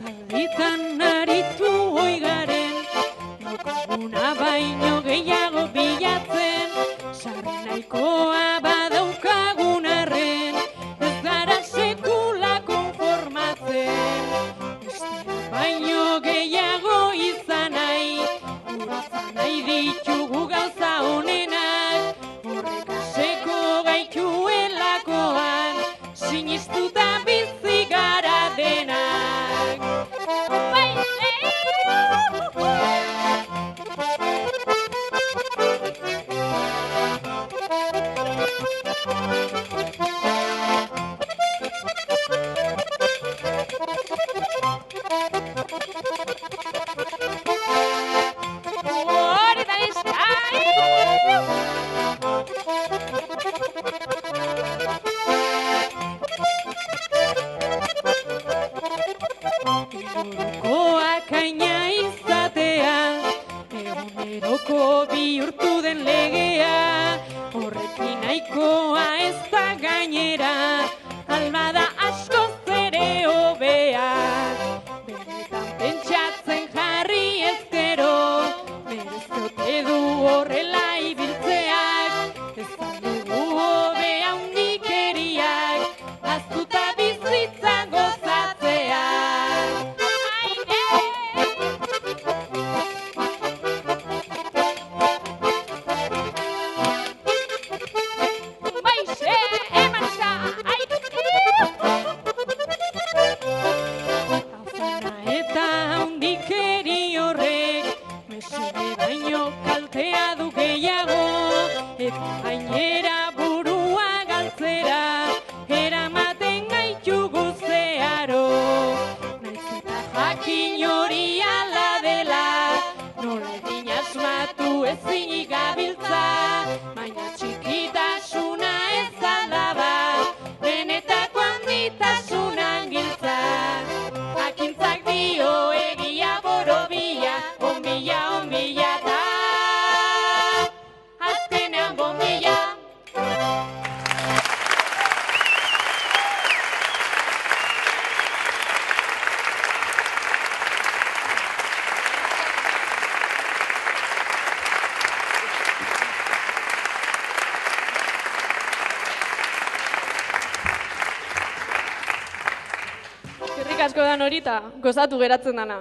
Zalditan aritu oigaren, daukaguna baino gehiago bilatzen, sarri nahikoa badaukagun arren, ez gara sekula konformatzen. Bestea baino gehiago izan nahi, guretzat nahi ditugu gauza honenak, horrek aseko gaituelakoan, sinistuta bizi gara denak. Koakaina izatea, eguneroko bihurtu den legea, horrekin nahikoa ez da gainera, almada askoz ere hobea. Benetan pentsatzen jarri ezkero, merezkote du horrela ibiltzeak, ez dugu hobea undikeriak, ahaztuta bizitza gozatzea. Kaltea du gehiago, eta gainera burua galtzera, eramaten gaitugu zeharo. Naiz eta jakin hori ala dela, nola egin asmatu ezinik gabiltza, baina txikitasuna ez aldaba, benetako handitasunan giltza. Jakintzak dio egia borobila, onbila, onbila. Eskerrik asko da norita, gozatu geratzen dana.